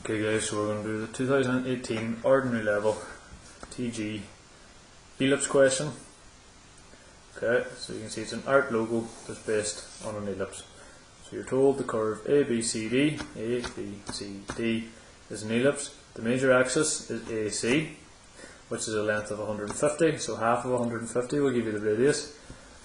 Okay guys, so we're going to do the 2018 ordinary level TG ellipse question. Okay, so you can see it's an art logo that's based on an ellipse. So you're told the curve ABCD is an ellipse. The major axis is AC, which is a length of 150, so half of 150 will give you the radius,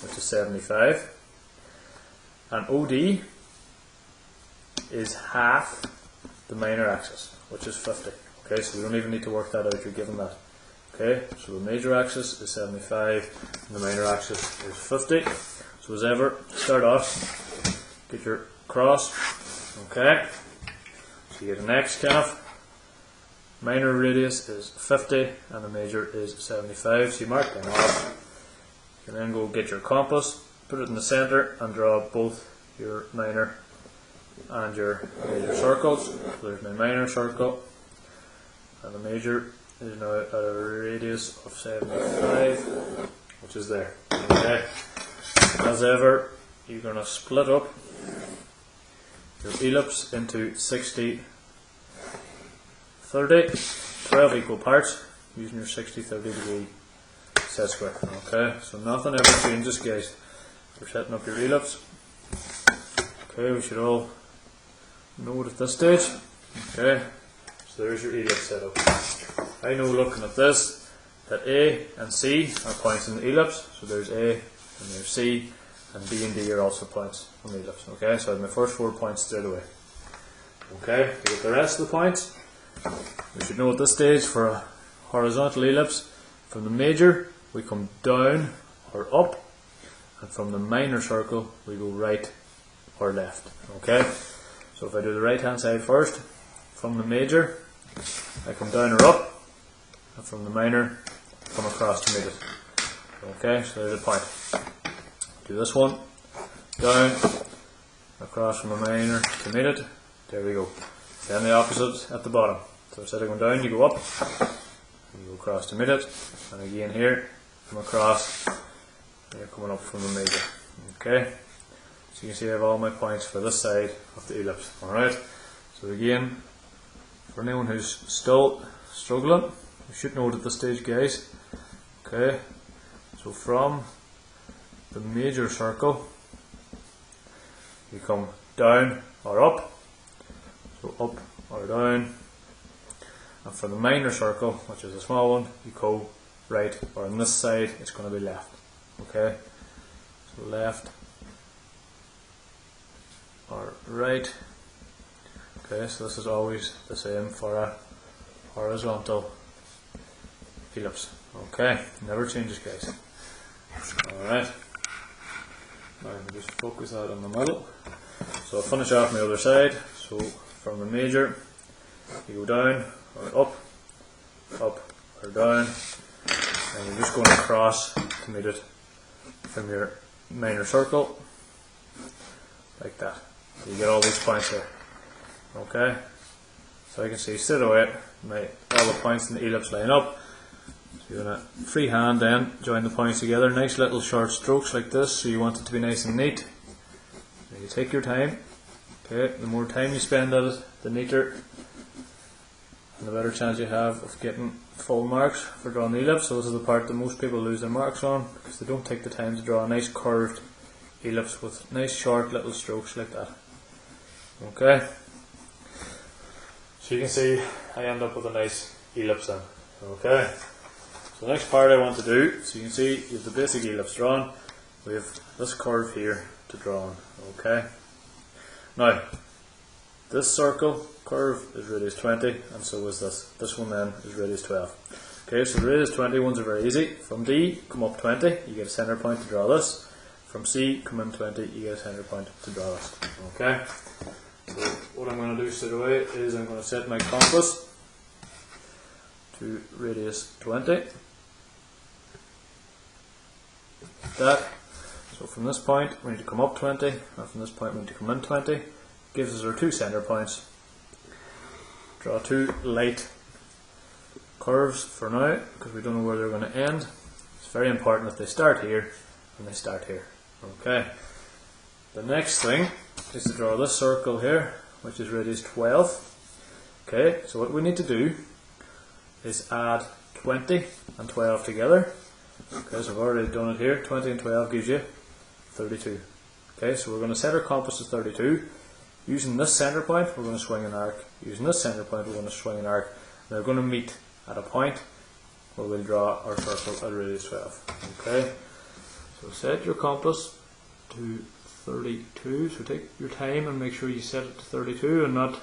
which is 75. And OD is half the minor axis, which is 50. Okay, so we don't even need to work that out, you're given that. Okay, so the major axis is 75 and the minor axis is 50. So as ever, start off, get your cross. Okay, so you get an X kind of. Minor radius is 50 and the major is 75, so you mark them off. You can then go get your compass, put it in the centre and draw both your minor and your major circles. So there's my minor circle and the major is now at a radius of 75, which is there. Okay. As ever, you're going to split up your ellipse into 60, 30, 12 equal parts using your 60-30 degree set square. Okay, so nothing ever changes, guys. We're setting up your ellipse. Okay, we should all know it at this stage. Okay, so there's your ellipse setup. I know looking at this that A and C are points in the ellipse, so there's A and there's C, and B and D are also points on the ellipse. Okay, so I have my first 4 points straight away. Okay, to get the rest of the points, we should know at this stage for a horizontal ellipse, from the major we come down or up, and from the minor circle we go right or left. Okay, so if I do the right hand side first, from the major I come down or up, and from the minor I come across to meet it. Okay, so there's a point. Do this one, down, across from the minor to meet it, there we go. Then the opposite at the bottom. So instead of going down, you go up, you go across to meet it, and again here, come across, and you're coming up from the major. Okay, so you can see I have all my points for this side of the ellipse. Alright, so again, for anyone who's still struggling, you should know it at this stage, guys. Okay, so from the major circle, you come down or up, so up or down. And for the minor circle, which is a small one, you go right, or on this side it's going to be left. Okay, so left or right. Okay, so this is always the same for a horizontal ellipse. Okay, never changes, guys. Alright, now I can just focus that on the middle. So I'll finish off my other side. So from the major, you go down or up or down, and you're just going across to meet it from your minor circle, like that. So you get all these points there. Okay, so I can see straight away all the points in the ellipse line up. So you're going to freehand then join the points together, nice little short strokes like this, so you want it to be nice and neat. So you take your time. Okay, the more time you spend at it, the neater and the better chance you have of getting full marks for drawing the ellipse. So this is the part that most people lose their marks on, because they don't take the time to draw a nice curved ellipse with nice short little strokes like that. Okay, so you can see I end up with a nice ellipse then. Okay, so the next part I want to do, so you can see you have the basic ellipse drawn, we have this curve here to draw on. Okay, now this circle curve is radius 20, and so is this. This one then is radius 12. Okay, so the radius 20 ones are very easy. From D, come up 20, you get a centre point to draw this. From C, come in 20, you get a centre point to draw this. Okay, so what I'm going to do straight away is I'm going to set my compass to radius 20. Like that. So from this point, we need to come up 20, and from this point, we need to come in 20. Gives us our 2 centre points. Draw 2 light curves for now, because we don't know where they're going to end. It's very important that they start here and they start here. Okay. The next thing is to draw this circle here, which is radius 12. Okay, so what we need to do is add 20 and 12 together. Okay, so I've already done it here. 20 and 12 gives you 32. Okay, so we're going to set our compass to 32. Using this centre point, we're going to swing an arc. Using this centre point, we're going to swing an arc. They're going to meet at a point where we'll draw our circle at radius 12. Okay, so set your compass to 32. So take your time and make sure you set it to 32 and not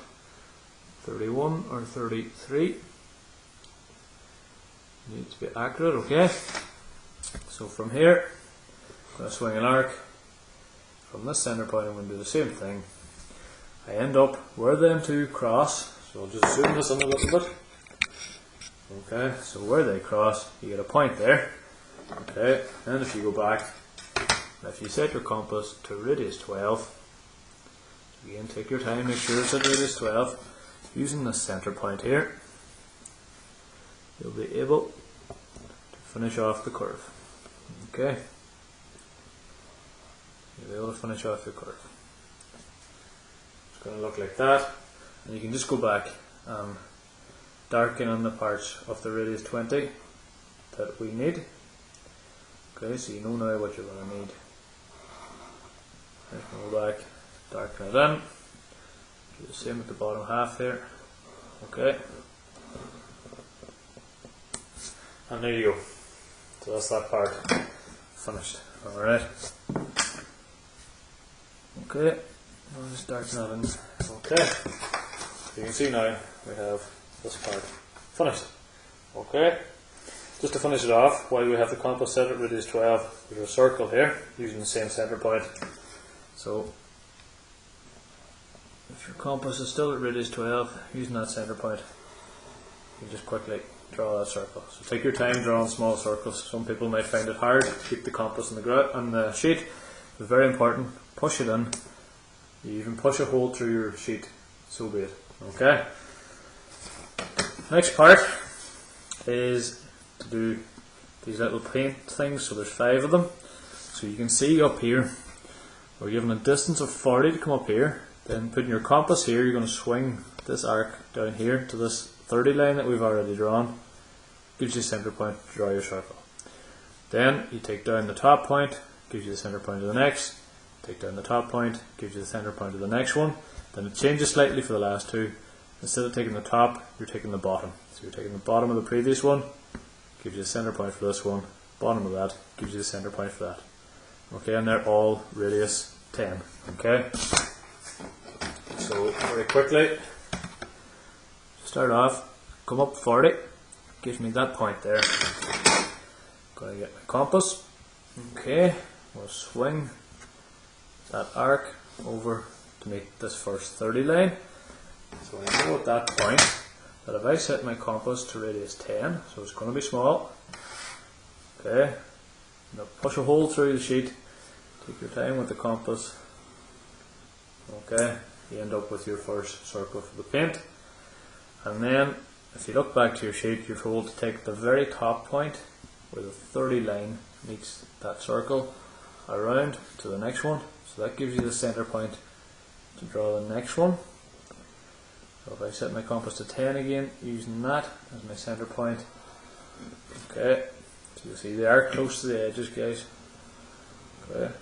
31 or 33. Needs to be accurate. Okay, so from here, I'm going to swing an arc. From this centre point, I'm going to do the same thing. I end up where them two cross, so I'll just zoom this in a little bit. Okay, so where they cross, you get a point there. Okay, and if you go back, if you set your compass to radius 12, again take your time, make sure it's at radius 12, using the centre point here, you'll be able to finish off the curve. Okay, you'll be able to finish off your curve. It's going to look like that, and you can just go back and darken on the parts of the radius 20 that we need. Okay, so you know now what you're going to need. Go back, darken it in, do the same with the bottom half here. Okay, and there you go. So that's that part finished. Alright. Okay, I'll just darken that in. Okay, so you can see now we have this part finished. Okay, just to finish it off, while we have the compass set at radius 12, there's a circle here using the same centre point. So if your compass is still at radius 12, using that centre point, you just quickly draw that circle. So take your time drawing small circles. Some people might find it hard to keep the compass on the sheet. It's very important. Push it in. You even push a hole through your sheet, so be it. Okay. Next part is to do these little paint things. So there's 5 of them. So you can see up here, we're given a distance of 40 to come up here. Then putting your compass here, you're going to swing this arc down here to this 30 line that we've already drawn. Gives you a centre point to draw your circle. Then you take down the top point, gives you the centre point of the next. Take down the top point, gives you the centre point of the next one. Then it changes slightly for the last two. Instead of taking the top, you're taking the bottom. So you're taking the bottom of the previous one, gives you the centre point for this one. Bottom of that gives you the centre point for that. Okay, and they're all radius 10. Okay. So very quickly, start off, come up 40, gives me that point there. Going to get my compass. Okay, we'll swing that arc over to meet this first 30 line. So I know at that point that if I set my compass to radius 10, so it's going to be small. Okay, now push a hole through the sheet, take your time with the compass. Okay, you end up with your first circle for the paint. And then if you look back to your sheet, you're told to take the very top point where the 30 line meets that circle around to the next one. So that gives you the centre point to draw the next one. So if I set my compass to 10 again, using that as my centre point. Okay, so you see they are close to the edges, guys. Okay,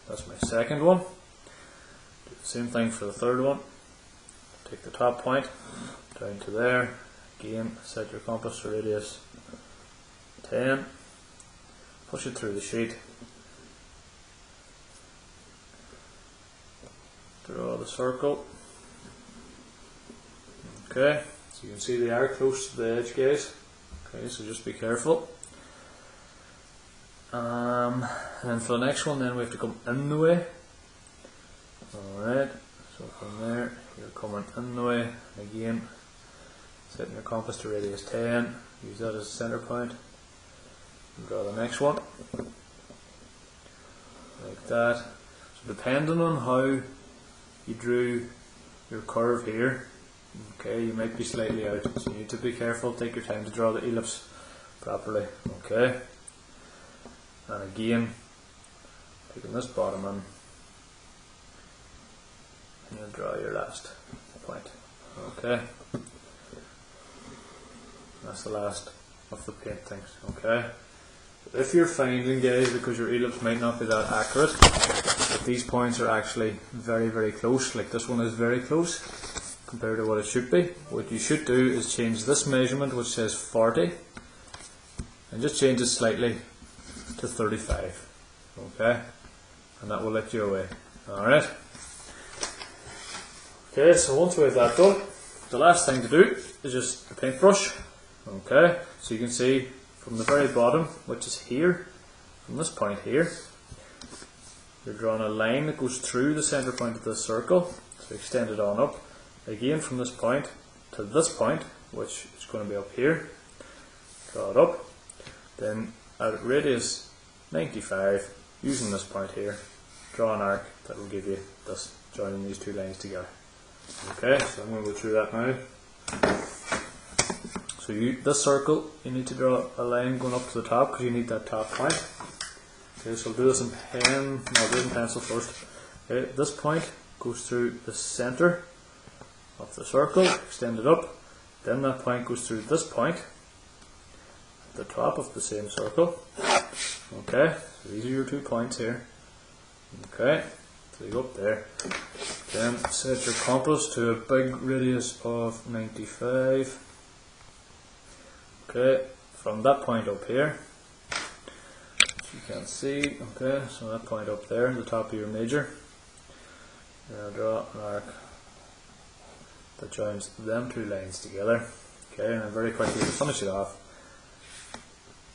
that's my second one. Do the same thing for the third one. Take the top point down to there. Again, set your compass to radius 10. Push it through the sheet. Draw the circle. Okay, so you can see they are close to the edge, guys. Okay, so just be careful. And then for the next one, then we have to come in the way. Alright, so from there, you're coming in the way. Again, setting your compass to radius 10. Use that as a centre point. And draw the next one. Like that. So depending on how you drew your curve here, okay, you might be slightly out, so you need to be careful, take your time to draw the ellipse properly. Okay, and again, taking this bottom in, and you'll draw your last point. Okay. Okay, that's the last of the paint things. Okay, if you're finding, guys, because your ellipse might not be that accurate, that these points are actually very, very close, like this one is very close compared to what it should be, what you should do is change this measurement, which says 40, and just change it slightly to 35. Okay, and that will let you away. Alright. Okay, so once we have that done, the last thing to do is just a paintbrush. Okay, so you can see from the very bottom, which is here, from this point here, you're drawing a line that goes through the centre point of this circle, so extend it on up, again from this point to this point, which is going to be up here, draw it up, then at radius 95, using this point here, draw an arc that will give you this, joining these two lines together. Okay, so I'm going to go through that now. So this circle, you need to draw a line going up to the top because you need that top point. Okay, so I'll do this in pen, no, I'll do it in pencil first. Okay, this point goes through the centre of the circle, extend it up, then that point goes through this point at the top of the same circle. Okay, so these are your 2 points here. Okay, so you go up there. Then set your compass to a big radius of 95. Okay, from that point up here, which you can see, okay, so that point up there, the top of your major, you're going to draw an arc that joins them 2 lines together. Okay, and then very quickly to finish it off,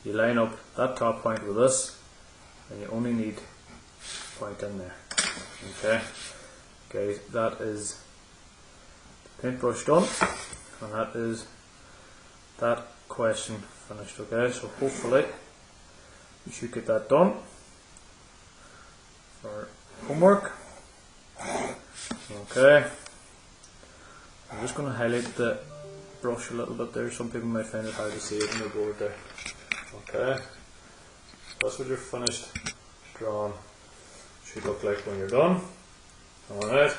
you line up that top point with this, and you only need a point in there. Okay, okay, that is the paintbrush done, and that is that question finished. Okay, so hopefully you should get that done for homework. Okay, I'm just going to highlight the brush a little bit there. Some people might find it hard to see it on the board there. Okay, so that's what your finished drawing should look like when you're done. Alright,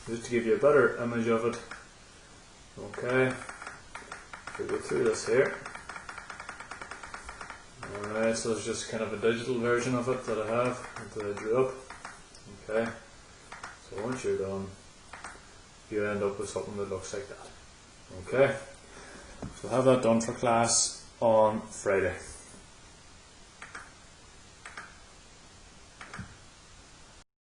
just to give you a better image of it. Okay, we'll go through this here. Alright, so it's just kind of a digital version of it that I have, that I drew up. Okay, so once you're done, you end up with something that looks like that. Okay, so have that done for class on Friday.